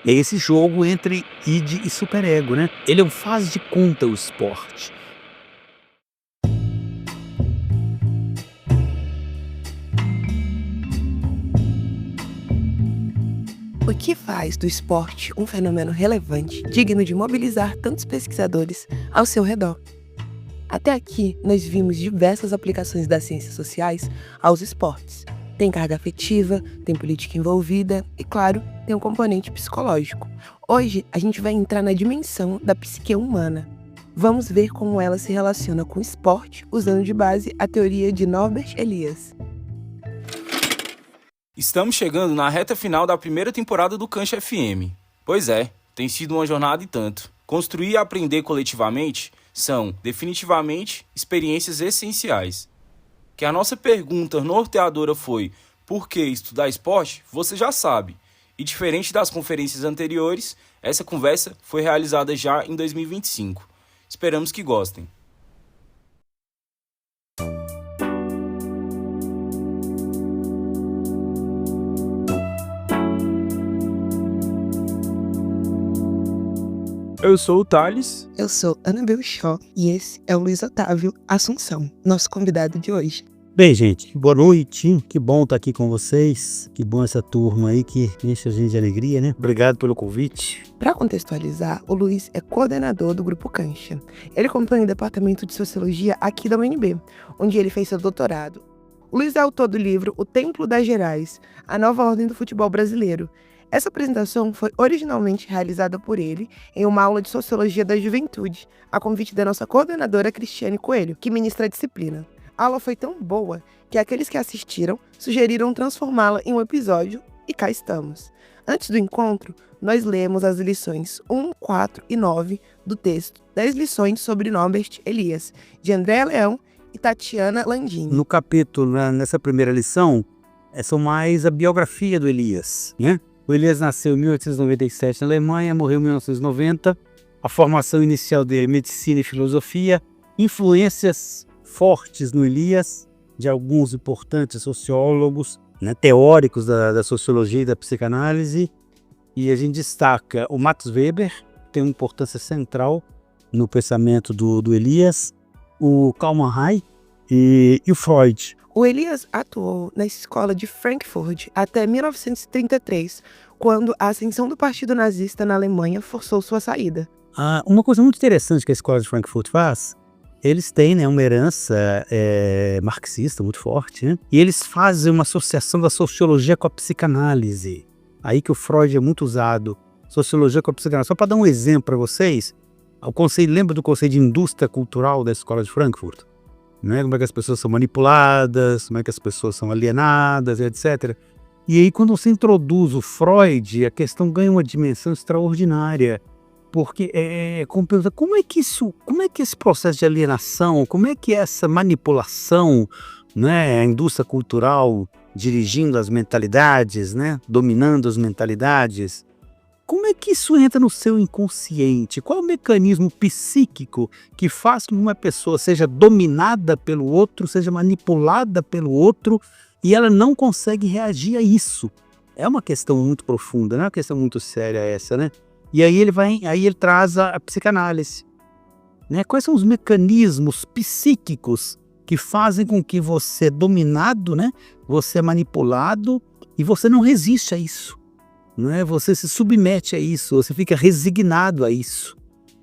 É esse jogo entre id e superego, né? Ele é um faz de conta o esporte. O que faz do esporte um fenômeno relevante, digno de mobilizar tantos pesquisadores ao seu redor? Até aqui, nós vimos diversas aplicações das ciências sociais aos esportes. Tem carga afetiva, tem política envolvida e, claro, tem um componente psicológico. Hoje, a gente vai entrar na dimensão da psique humana. Vamos ver como ela se relaciona com o esporte, usando de base a teoria de Norbert Elias. Estamos chegando na reta final da primeira temporada do Cancha FM. Pois é, tem sido uma jornada e tanto. Construir e aprender coletivamente são, definitivamente, experiências essenciais. Que a nossa pergunta norteadora foi: por que estudar esporte? Você já sabe. E diferente das conferências anteriores, essa conversa foi realizada já em 2025. Esperamos que gostem. Eu sou o Thales. Eu sou Ana Belchó e esse é o Luiz Otávio Assunção, nosso convidado de hoje. Bem, gente, boa noite. Que bom estar aqui com vocês. Que bom essa turma aí que enche a gente de alegria, né? Obrigado pelo convite. Para contextualizar, o Luiz é coordenador do Grupo Cancha. Ele compõe o departamento de Sociologia aqui da UNB, onde ele fez seu doutorado. O Luiz é autor do livro O Templo das Gerais, a nova ordem do futebol brasileiro. Essa apresentação foi originalmente realizada por ele em uma aula de Sociologia da Juventude, a convite da nossa coordenadora Cristiane Coelho, que ministra a disciplina. A aula foi tão boa que aqueles que assistiram sugeriram transformá-la em um episódio e cá estamos. Antes do encontro, nós lemos as lições 1, 4 e 9 do texto 10 lições sobre Norbert Elias, de Andréa Leão e Tatiana Landini. No capítulo, nessa primeira lição, são mais a biografia do Elias, né? O Elias nasceu em 1897 na Alemanha, morreu em 1990. A formação inicial dele, medicina e filosofia. Influências fortes no Elias, de alguns importantes sociólogos, né, teóricos da sociologia e da psicanálise. E a gente destaca o Max Weber, que tem uma importância central no pensamento do Elias, o Karl Marx e o Freud. O Elias atuou na escola de Frankfurt até 1933, quando a ascensão do Partido Nazista na Alemanha forçou sua saída. Uma coisa muito interessante que a escola de Frankfurt faz, eles têm, né, uma herança marxista muito forte, né? E eles fazem uma associação da sociologia com a psicanálise. Aí que o Freud é muito usado, sociologia com a psicanálise. Só para dar um exemplo para vocês, lembra do conceito de indústria cultural da escola de Frankfurt? Né? Como é que as pessoas são manipuladas, como é que as pessoas são alienadas, etc. E aí, quando você introduz o Freud, a questão ganha uma dimensão extraordinária, porque como é que esse processo de alienação, como é que essa manipulação, né, a indústria cultural dirigindo as mentalidades, né, dominando as mentalidades, como é que isso entra no seu inconsciente? Qual é o mecanismo psíquico que faz com que uma pessoa seja dominada pelo outro, seja manipulada pelo outro e ela não consegue reagir a isso? É uma questão muito profunda, não é uma questão muito séria essa, né? E aí ele traz a psicanálise, né? Quais são os mecanismos psíquicos que fazem com que você é dominado, né? Você é manipulado e você não resiste a isso. Né? Você se submete a isso, você fica resignado a isso.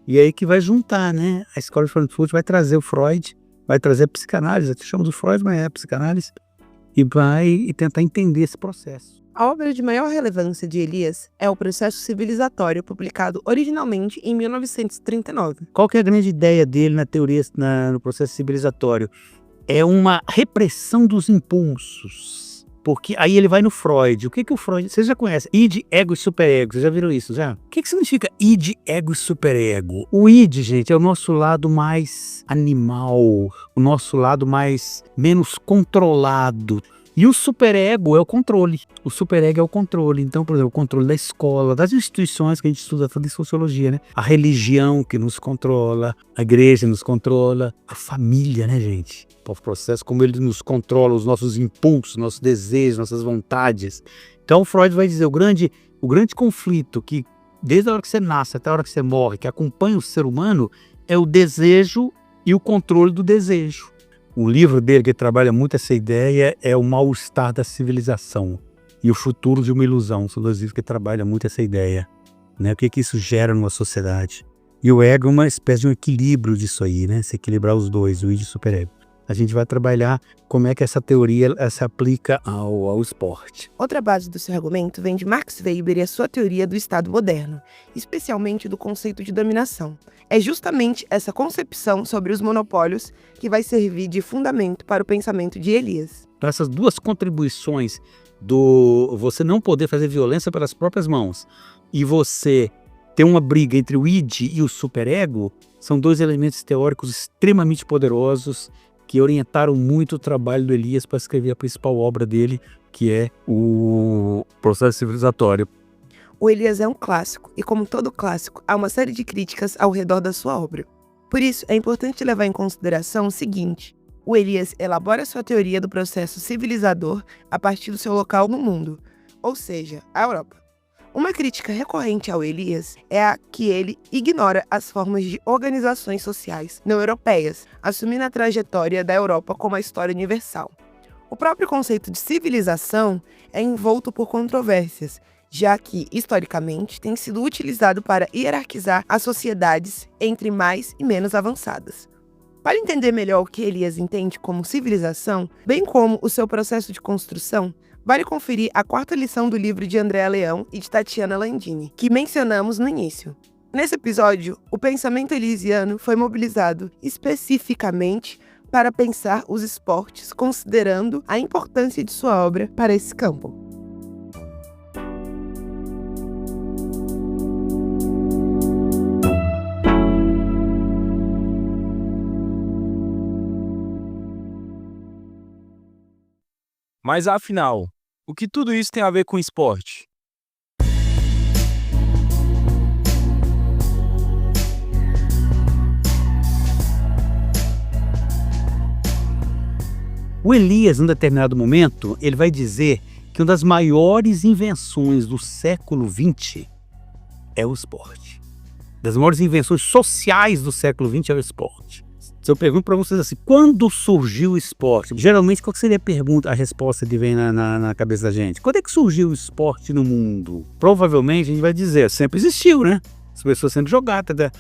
E aí que vai juntar, né? A escola de Frankfurt vai trazer o Freud, vai trazer a psicanálise, até chama do Freud, mas é a psicanálise, e vai tentar entender esse processo. A obra de maior relevância de Elias é o Processo Civilizatório, publicado originalmente em 1939. Qual que é a grande ideia dele na teoria, no processo civilizatório? É uma repressão dos impulsos. Porque aí ele vai no Freud. O que o Freud... Vocês já conhecem? Id, ego e superego. Vocês já viram isso, já? O que significa id, ego e superego? O id, gente, é o nosso lado mais animal. O nosso lado menos controlado. E o superego é o controle. O superego é o controle. Então, por exemplo, o controle da escola, das instituições que a gente estuda tanto em sociologia, né? A religião que nos controla, a igreja nos controla, a família, né, gente? O processo como ele nos controla, os nossos impulsos, nossos desejos, nossas vontades. Então, Freud vai dizer, o grande conflito que, desde a hora que você nasce até a hora que você morre, que acompanha o ser humano, é o desejo e o controle do desejo. O livro dele, que trabalha muito essa ideia, é O Mal-Estar da Civilização e O Futuro de uma Ilusão. São dois livros que trabalham muito essa ideia, né? O que isso gera numa sociedade. E o ego é uma espécie de um equilíbrio disso aí, né? Se equilibrar os dois, o id e o superego. A gente vai trabalhar como é que essa teoria se aplica ao esporte. Outra base do seu argumento vem de Max Weber e a sua teoria do Estado moderno, especialmente do conceito de dominação. É justamente essa concepção sobre os monopólios que vai servir de fundamento para o pensamento de Elias. Então, essas duas contribuições do você não poder fazer violência pelas próprias mãos e você ter uma briga entre o id e o superego são dois elementos teóricos extremamente poderosos que orientaram muito o trabalho do Elias para escrever a principal obra dele, que é o Processo Civilizatório. O Elias é um clássico, e como todo clássico, há uma série de críticas ao redor da sua obra. Por isso, é importante levar em consideração o seguinte: o Elias elabora sua teoria do processo civilizador a partir do seu local no mundo, ou seja, a Europa. Uma crítica recorrente ao Elias é a que ele ignora as formas de organizações sociais não europeias, assumindo a trajetória da Europa como a história universal. O próprio conceito de civilização é envolto por controvérsias, já que, historicamente, tem sido utilizado para hierarquizar as sociedades entre mais e menos avançadas. Para entender melhor o que Elias entende como civilização, bem como o seu processo de construção, vale conferir a 4ª lição do livro de Andréa Leão e de Tatiana Landini, que mencionamos no início. Nesse episódio, o pensamento elisiano foi mobilizado especificamente para pensar os esportes, considerando a importância de sua obra para esse campo. Mas afinal, o que tudo isso tem a ver com esporte? O Elias, em determinado momento, ele vai dizer que uma das maiores invenções do século XX é o esporte. Das maiores invenções sociais do século XX é o esporte. Se eu pergunto para vocês assim, quando surgiu o esporte? Geralmente, qual seria a pergunta, a resposta que vem na cabeça da gente? Quando é que surgiu o esporte no mundo? Provavelmente a gente vai dizer, sempre existiu, né? As pessoas sendo jogadas.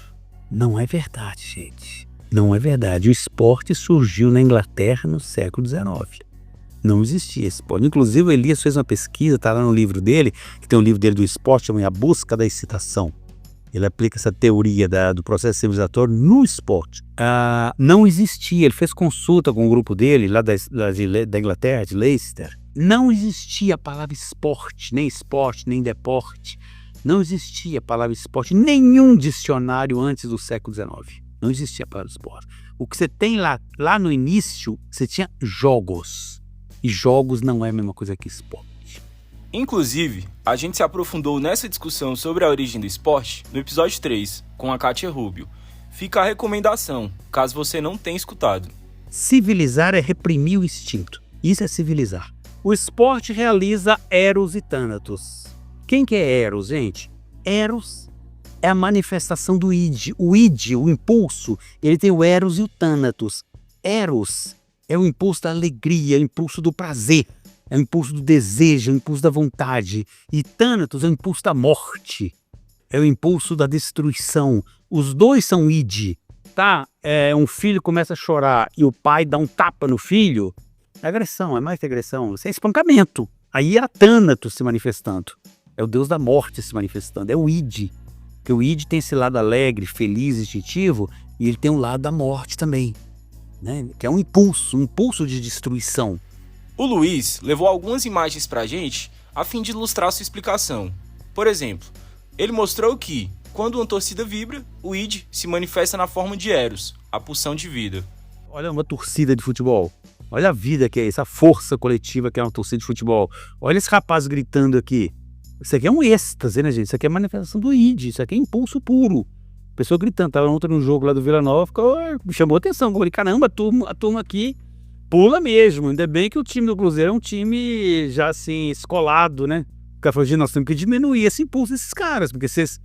Não é verdade, gente. Não é verdade. O esporte surgiu na Inglaterra no século XIX. Não existia esporte. Inclusive, o Elias fez uma pesquisa, está lá no livro dele, que tem um livro dele do esporte, chama A Busca da Excitação. Ele aplica essa teoria do processo civilizatório no esporte. Não existia, ele fez consulta com o grupo dele, lá da Inglaterra, de Leicester. Não existia a palavra esporte, nem deporte. Não existia a palavra esporte em nenhum dicionário antes do século XIX. Não existia a palavra esporte. O que você tem lá no início, você tinha jogos. E jogos não é a mesma coisa que esporte. Inclusive, a gente se aprofundou nessa discussão sobre a origem do esporte no episódio 3, com a Kátia Rubio. Fica a recomendação, caso você não tenha escutado. Civilizar é reprimir o instinto. Isso é civilizar. O esporte realiza Eros e Thanatos. Quem que é Eros, gente? Eros é a manifestação do id. O id, o impulso, ele tem o Eros e o Thanatos. Eros é o impulso da alegria, o impulso do prazer. É o impulso do desejo, é o impulso da vontade. E Thanatos é o impulso da morte. É o impulso da destruição. Os dois são id. Tá? Um filho começa a chorar e o pai dá um tapa no filho. É agressão, é mais que agressão. Isso é espancamento. Aí é Thanatos se manifestando. É o deus da morte se manifestando. É o id. Porque o id tem esse lado alegre, feliz, instintivo. E ele tem um lado da morte também. Né? Que é um impulso de destruição. O Luiz levou algumas imagens pra gente a fim de ilustrar sua explicação. Por exemplo, ele mostrou que, quando uma torcida vibra, o id se manifesta na forma de Eros, a pulsão de vida. Olha uma torcida de futebol. Olha a vida que é isso, a força coletiva que é uma torcida de futebol. Olha esse rapaz gritando aqui. Isso aqui é um êxtase, né, gente? Isso aqui é manifestação do id, isso aqui é impulso puro. Pessoa gritando, tava ontem num jogo lá do Vila Nova, me chamou a atenção. Eu falei, caramba, a turma aqui pula mesmo. Ainda bem que o time do Cruzeiro é um time já assim, escolado, né? O cara falou, nós temos que diminuir esse impulso desses caras, porque vocês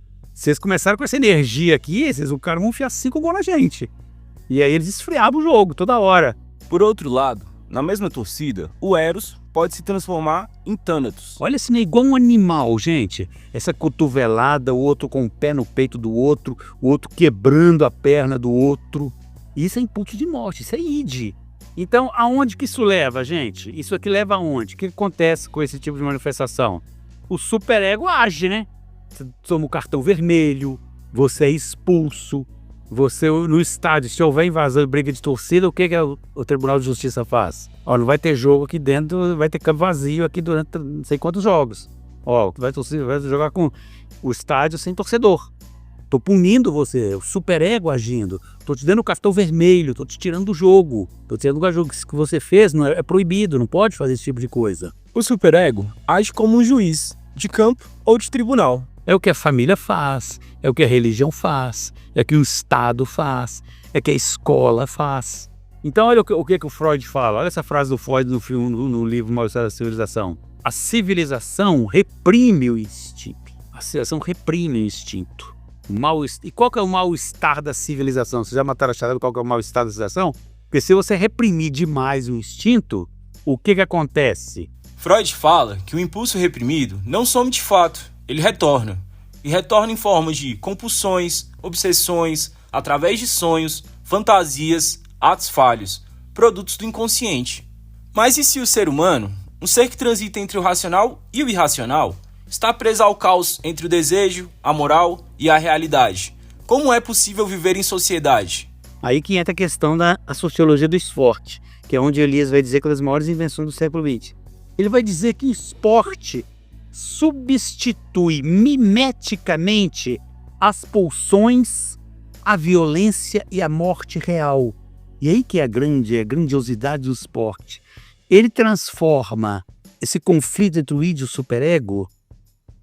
começaram com essa energia aqui, o cara vão enfiar 5 gols na gente. E aí eles esfriavam o jogo toda hora. Por outro lado, na mesma torcida, o Eros pode se transformar em Thanatos. Olha assim, é igual um animal, gente. Essa cotovelada, o outro com o pé no peito do outro, o outro quebrando a perna do outro. Isso é impulso de morte, isso é id. Então, aonde que isso leva, gente? Isso aqui leva aonde? O que acontece com esse tipo de manifestação? O superego age, né? Você toma o cartão vermelho, você é expulso, você no estádio, se houver invasão e briga de torcida, o que o Tribunal de Justiça faz? Ó, não vai ter jogo aqui dentro, vai ter campo vazio aqui durante não sei quantos jogos. Ó, vai jogar com o estádio sem torcedor. Tô punindo você, o superego agindo. Tô te dando o cartão vermelho, tô te tirando do jogo. Tô te tirando do jogo que você fez, não é proibido, não pode fazer esse tipo de coisa. O superego age como um juiz de campo ou de tribunal. É o que a família faz, é o que a religião faz, é o que o Estado faz, é o que a escola faz. Então olha o que o Freud fala, olha essa frase do Freud no livro Mal-Estar da Civilização. A civilização reprime o instinto. A civilização reprime o instinto. E qual que é o mal-estar da civilização? Vocês já mataram a charada qual que é o mal-estar da civilização? Porque se você reprimir demais o instinto, o que acontece? Freud fala que o impulso reprimido não some de fato. Ele retorna, e retorna em forma de compulsões, obsessões, através de sonhos, fantasias, atos falhos, produtos do inconsciente. Mas e se o ser humano, um ser que transita entre o racional e o irracional, está preso ao caos entre o desejo, a moral e a realidade? Como é possível viver em sociedade? Aí que entra a questão da sociologia do esporte, que é onde Elias vai dizer que é uma das maiores invenções do século XX. Ele vai dizer que o esporte substitui mimeticamente as pulsões, a violência e a morte real. E aí que é a grandiosidade do esporte. Ele transforma esse conflito entre o id e o superego,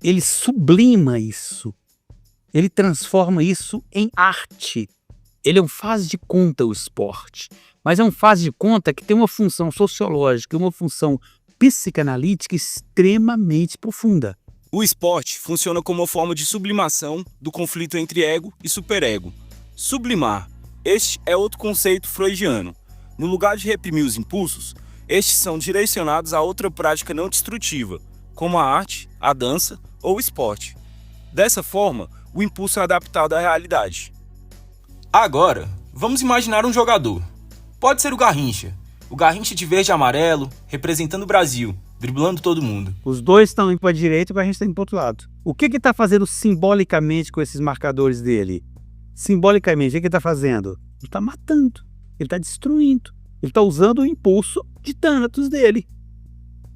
ele sublima isso. Ele transforma isso em arte. Ele é um faz de conta o esporte, mas é um faz de conta que tem uma função sociológica, uma função psicanalítica extremamente profunda. O esporte funciona como uma forma de sublimação do conflito entre ego e superego. Sublimar. Este é outro conceito freudiano. No lugar de reprimir os impulsos, estes são direcionados a outra prática não destrutiva, como a arte, a dança ou o esporte. Dessa forma, o impulso é adaptado à realidade. Agora, vamos imaginar um jogador. Pode ser o Garrincha. O Garrincha de verde e amarelo, representando o Brasil, driblando todo mundo. Os dois estão indo para a direita e o Garrincha está indo para o outro lado. O que ele está fazendo simbolicamente com esses marcadores dele? Simbolicamente, o que ele está fazendo? Ele está matando, ele está destruindo. Ele está usando o impulso de Thanatos dele.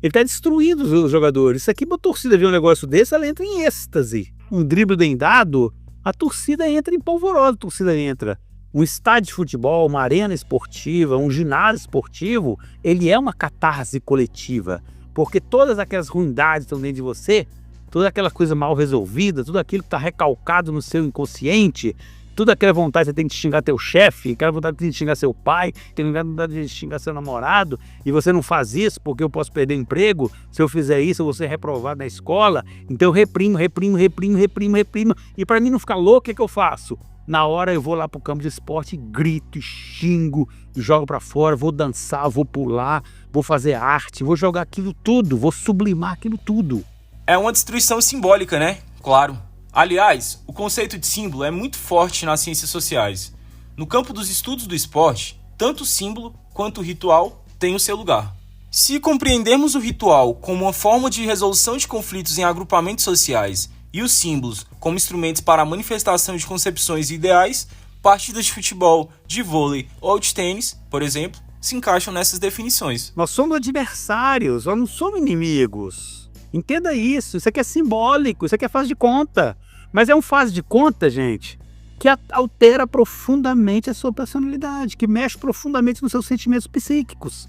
Ele está destruindo os jogadores. Isso aqui, uma torcida vê um negócio desse, ela entra em êxtase. Um drible bem dado, a torcida entra em polvorosa, a torcida entra. Um estádio de futebol, uma arena esportiva, um ginásio esportivo, ele é uma catarse coletiva. Porque todas aquelas ruindades que estão dentro de você, toda aquela coisa mal resolvida, tudo aquilo que está recalcado no seu inconsciente, toda aquela vontade que você tem de xingar teu chefe, aquela vontade de xingar seu pai, tem vontade de xingar seu namorado, e você não faz isso porque eu posso perder emprego, se eu fizer isso eu vou ser reprovado na escola, então eu reprimo, e para mim não ficar louco, o que eu faço? Na hora eu vou lá pro campo de esporte, grito, xingo, jogo para fora, vou dançar, vou pular, vou fazer arte, vou jogar aquilo tudo, vou sublimar aquilo tudo. É uma destruição simbólica, né? Claro. Aliás, o conceito de símbolo é muito forte nas ciências sociais. No campo dos estudos do esporte, tanto o símbolo quanto o ritual têm o seu lugar. Se compreendermos o ritual como uma forma de resolução de conflitos em agrupamentos sociais e os símbolos como instrumentos para a manifestação de concepções e ideais, partidas de futebol, de vôlei ou de tênis, por exemplo, se encaixam nessas definições. Nós somos adversários, nós não somos inimigos. Entenda isso aqui é simbólico, isso aqui é faz de conta. Mas é um faz de conta, gente, que altera profundamente a sua personalidade, que mexe profundamente nos seus sentimentos psíquicos.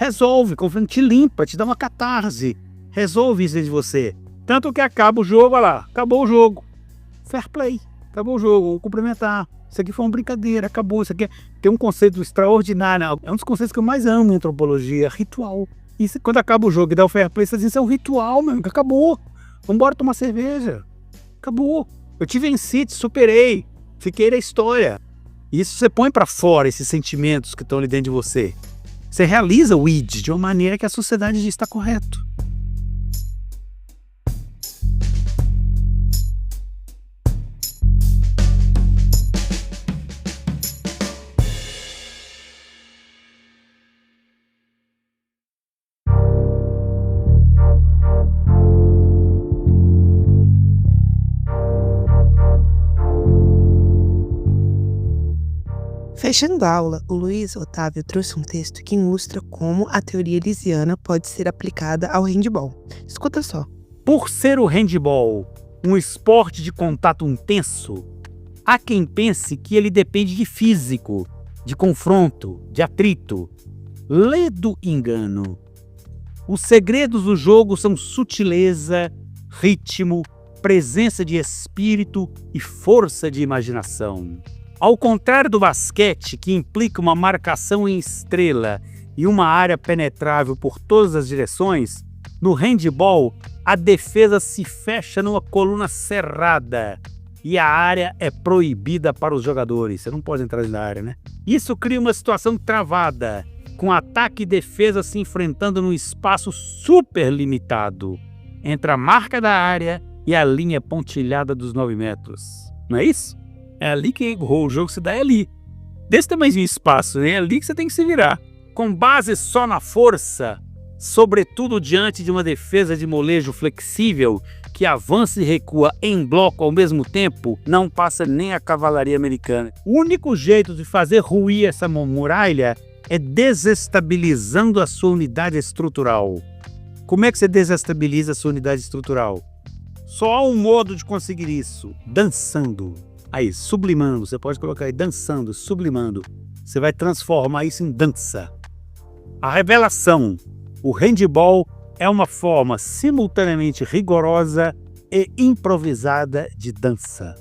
Resolve, te limpa, te dá uma catarse. Resolve isso dentro de você. Tanto que acaba o jogo, olha lá, acabou o jogo. Fair play, acabou o jogo, vamos cumprimentar. Isso aqui foi uma brincadeira, acabou. Isso aqui tem um conceito extraordinário. É um dos conceitos que eu mais amo em antropologia, ritual. Isso, quando acaba o jogo e dá o fair play, você diz, isso é um ritual, meu amigo, acabou. Vamos embora tomar cerveja. Acabou. Eu te venci, te superei. Fiquei na história. E isso você põe pra fora, esses sentimentos que estão ali dentro de você. Você realiza o id de uma maneira que a sociedade diz está correto. Fechando a aula, o Luiz Otávio trouxe um texto que ilustra como a teoria elisiana pode ser aplicada ao handball. Escuta só. Por ser o handball um esporte de contato intenso, há quem pense que ele depende de físico, de confronto, de atrito. Ledo engano. Os segredos do jogo são sutileza, ritmo, presença de espírito e força de imaginação. Ao contrário do basquete, que implica uma marcação em estrela e uma área penetrável por todas as direções, no handball a defesa se fecha numa coluna cerrada e a área é proibida para os jogadores. Você não pode entrar na área, né? Isso cria uma situação travada, com ataque e defesa se enfrentando num espaço super limitado entre a marca da área e a linha pontilhada dos 9 metros. Não é isso? É ali que o jogo se dá, é ali. Desse tamanhozinho de espaço, é ali que você tem que se virar. Com base só na força, sobretudo diante de uma defesa de molejo flexível que avança e recua em bloco ao mesmo tempo, não passa nem a cavalaria americana. O único jeito de fazer ruir essa muralha é desestabilizando a sua unidade estrutural. Como é que você desestabiliza a sua unidade estrutural? Só há um modo de conseguir isso: dançando. Aí, sublimando, você pode colocar aí, dançando, sublimando. Você vai transformar isso em dança. A revelação. O handball é uma forma simultaneamente rigorosa e improvisada de dança.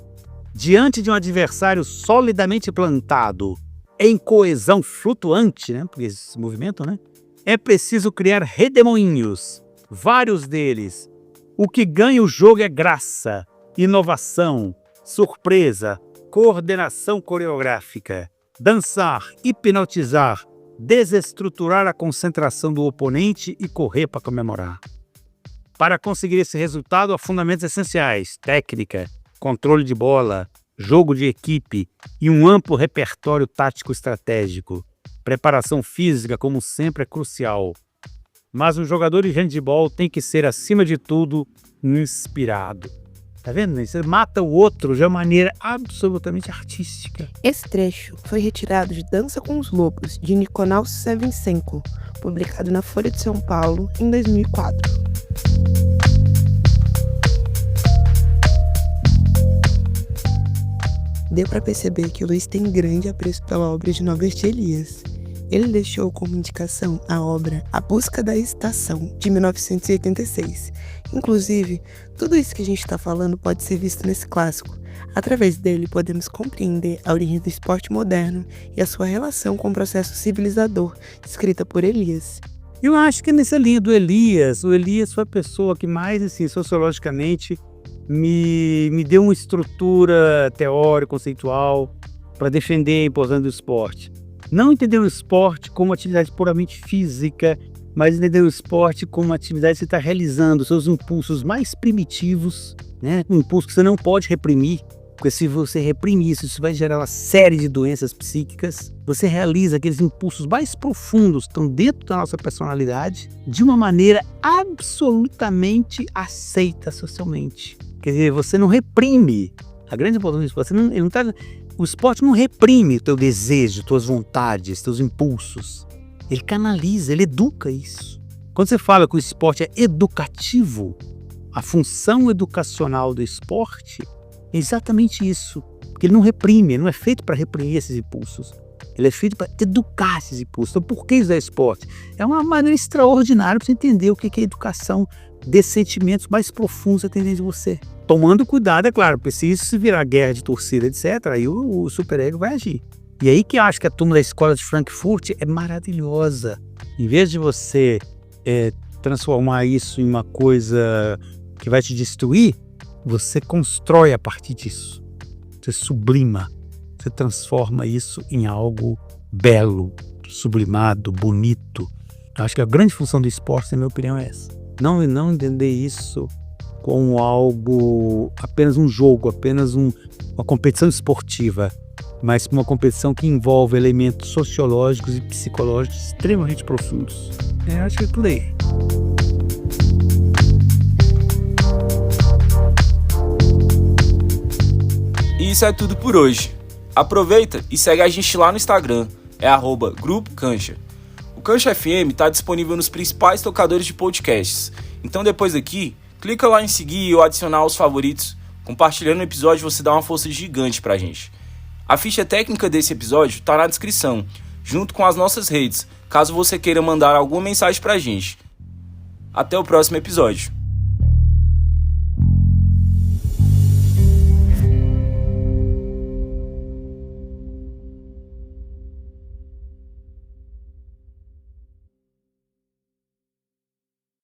Diante de um adversário solidamente plantado, em coesão flutuante, né? Porque esse movimento, né? É preciso criar redemoinhos, vários deles. O que ganha o jogo é graça, inovação, surpresa, coordenação coreográfica, dançar, hipnotizar, desestruturar a concentração do oponente e correr para comemorar. Para conseguir esse resultado, há fundamentos essenciais: técnica, controle de bola, jogo de equipe e um amplo repertório tático estratégico. Preparação física, como sempre, é crucial. Mas um jogador de handball tem que ser, acima de tudo, inspirado. Tá vendo? Você mata o outro de uma maneira absolutamente artística. Esse trecho foi retirado de Dança com os Lobos, de Nicolau Shevchenko, publicado na Folha de São Paulo em 2004. Deu para perceber que o Luiz tem grande apreço pela obra de Norbert Elias. Ele deixou como indicação a obra A Busca da Estação, de 1986. Inclusive, tudo isso que a gente está falando pode ser visto nesse clássico. Através dele, podemos compreender a origem do esporte moderno e a sua relação com o processo civilizador, escrita por Elias. Eu acho que nessa linha do Elias, o Elias foi a pessoa que mais, assim, sociologicamente, me deu uma estrutura teórica, conceitual, para defender a importância do esporte. Não entender o esporte como atividade puramente física, mas entender o esporte como uma atividade que você está realizando, seus impulsos mais primitivos, né? Um impulso que você não pode reprimir, porque se você reprimir isso vai gerar uma série de doenças psíquicas. Você realiza aqueles impulsos mais profundos que estão dentro da nossa personalidade de uma maneira absolutamente aceita socialmente. Quer dizer, você não reprime. A grande importância do esporte, o esporte não reprime o teu desejo, tuas vontades, teus impulsos. Ele canaliza, ele educa isso. Quando você fala que o esporte é educativo, a função educacional do esporte é exatamente isso. Porque ele não reprime, ele não é feito para reprimir esses impulsos. Ele é feito para educar esses impulsos. Então, por que usar esporte? É uma maneira extraordinária para você entender o que é educação desses sentimentos mais profundos atendendo de você. Tomando cuidado, é claro, porque se isso se virar guerra de torcida, etc., aí o superego vai agir. E aí que eu acho que a turma da escola de Frankfurt é maravilhosa. Em vez de você transformar isso em uma coisa que vai te destruir, você constrói a partir disso. Você sublima, você transforma isso em algo belo, sublimado, bonito. Eu acho que a grande função do esporte, na minha opinião, é essa. Não entender isso como algo, apenas um jogo, apenas uma competição esportiva, mas uma competição que envolve elementos sociológicos e psicológicos extremamente profundos. Acho que é por aí. E isso é tudo por hoje. Aproveita e segue a gente lá no Instagram, @Grupo Cancha. O Cancha FM está disponível nos principais tocadores de podcasts. Então depois daqui, clica lá em seguir ou adicionar aos favoritos. Compartilhando o episódio você dá uma força gigante pra gente. A ficha técnica desse episódio está na descrição, junto com as nossas redes, caso você queira mandar alguma mensagem pra gente. Até o próximo episódio.